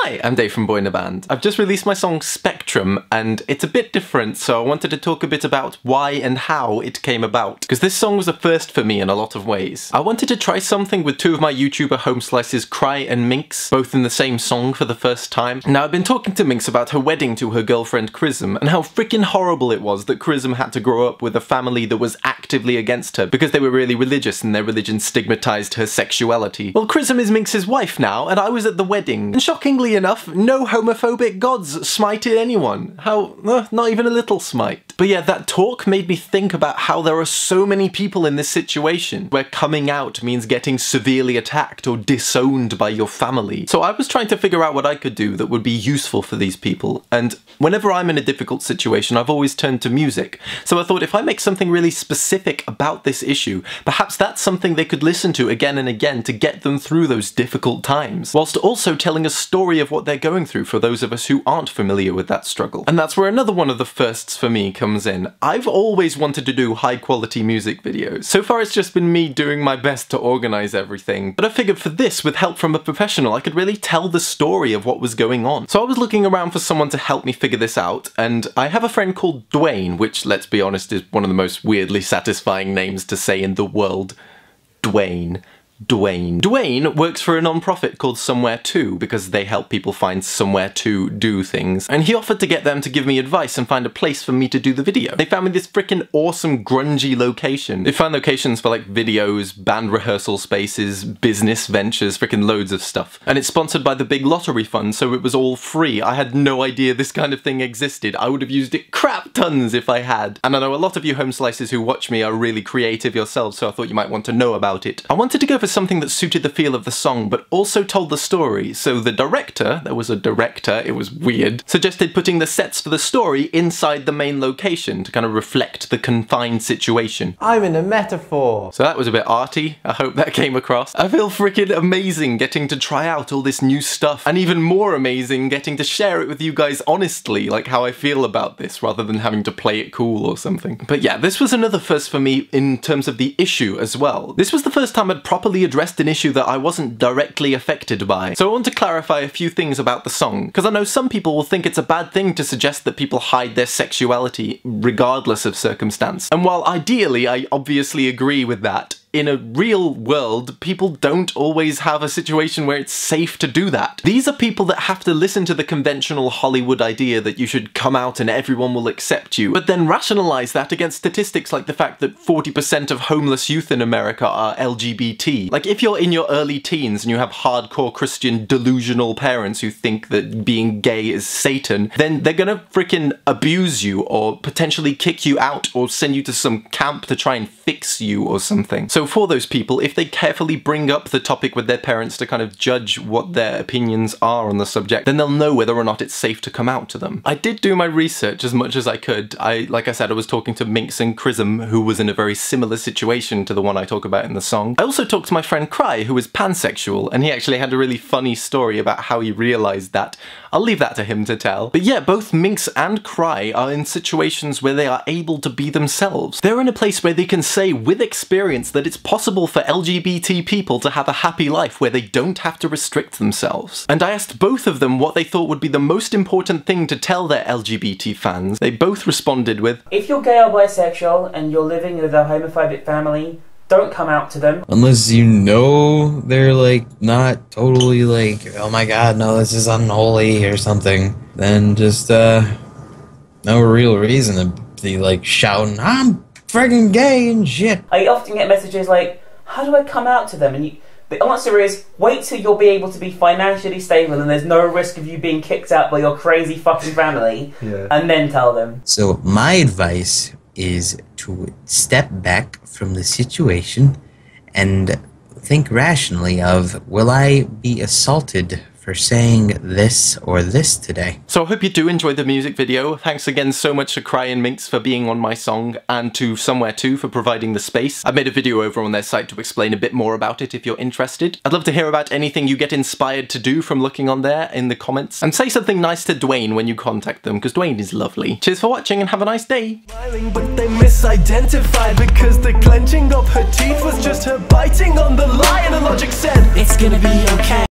Hi, I'm Dave from Boyinaband. I've just released my song Spectrum, and it's a bit different, so I wanted to talk a bit about why and how it came about. Because this song was a first for me in a lot of ways. I wanted to try something with two of my YouTuber home slices, Cry and Minx, both in the same song for the first time. Now, I've been talking to Minx about her wedding to her girlfriend Chrism, and how freaking horrible it was that Chrism had to grow up with a family that was actively against her because they were really religious and their religion stigmatized her sexuality. Well, Chrism is Minx's wife now, and I was at the wedding, and shockingly enough, no homophobic gods smited anyone. How? Not even a little smite. But yeah, that talk made me think about how there are so many people in this situation where coming out means getting severely attacked or disowned by your family. So I was trying to figure out what I could do that would be useful for these people, and whenever I'm in a difficult situation, I've always turned to music. So I thought if I make something really specific about this issue, perhaps that's something they could listen to again and again to get them through those difficult times, whilst also telling a story of what they're going through for those of us who aren't familiar with that struggle. And that's where another one of the firsts for me comes in. I've always wanted to do high quality music videos. So far it's just been me doing my best to organise everything, but I figured for this, with help from a professional, I could really tell the story of what was going on. So I was looking around for someone to help me figure this out, and I have a friend called Dwayne, which, let's be honest, is one of the most weirdly satisfying names to say in the world. Dwayne works for a non-profit called Somewhere To, because they help people find somewhere to do things, and he offered to get them to give me advice and find a place for me to do the video. They found me this freaking awesome grungy location. They found locations for like videos, band rehearsal spaces, business ventures, freaking loads of stuff. And it's sponsored by the big lottery fund, so it was all free. I had no idea this kind of thing existed. I would have used it crap tons if I had. And I know a lot of you home slicers who watch me are really creative yourselves, so I thought you might want to know about it. I wanted to go for something that suited the feel of the song, but also told the story. So the director, there was a director, it was weird, suggested putting the sets for the story inside the main location to kind of reflect the confined situation. I'm in a metaphor. So that was a bit arty. I hope that came across. I feel freaking amazing getting to try out all this new stuff, and even more amazing getting to share it with you guys honestly, like how I feel about this, rather than having to play it cool or something. But yeah, this was another first for me in terms of the issue as well. This was the first time I'd properly addressed an issue that I wasn't directly affected by. So I want to clarify a few things about the song, because I know some people will think it's a bad thing to suggest that people hide their sexuality regardless of circumstance. And while ideally I obviously agree with that, in a real world, people don't always have a situation where it's safe to do that. These are people that have to listen to the conventional Hollywood idea that you should come out and everyone will accept you, but then rationalize that against statistics like the fact that 40% of homeless youth in America are LGBT. Like, if you're in your early teens and you have hardcore Christian delusional parents who think that being gay is Satan, then they're gonna freaking abuse you or potentially kick you out or send you to some camp to try and fix you or something. So for those people, if they carefully bring up the topic with their parents to kind of judge what their opinions are on the subject, then they'll know whether or not it's safe to come out to them. I did do my research as much as I could. Like I said, I was talking to Minx and Chrism, who was in a very similar situation to the one I talk about in the song. I also talked to my friend Cry, who is pansexual, and he actually had a really funny story about how he realised that. I'll leave that to him to tell. But yeah, both Minx and Cry are in situations where they are able to be themselves. They're in a place where they can say with experience that it's possible for LGBT people to have a happy life where they don't have to restrict themselves. And I asked both of them what they thought would be the most important thing to tell their LGBT fans. They both responded with, "If you're gay or bisexual and you're living with a homophobic family, don't come out to them. Unless you know they're like not totally like, oh my god, no, this is unholy or something, then just no real reason to be like shouting, I'm friggin' gay and shit." I often get messages like, how do I come out to them? And the answer is, wait till you'll be able to be financially stable and there's no risk of you being kicked out by your crazy fucking family, and then tell them. So my advice is to step back from the situation and think rationally of, will I be assaulted for saying this or this today? So I hope you do enjoy the music video. Thanks again so much to Cry and Minx for being on my song, and to Somewhere To for providing the space. I've made a video over on their site to explain a bit more about it if you're interested. I'd love to hear about anything you get inspired to do from looking on there in the comments. And say something nice to Dwayne when you contact them, because Dwayne is lovely. Cheers for watching and have a nice day. But they misidentified because the clenching of her teeth was just her biting on the lie, and the logic said, it's gonna be okay.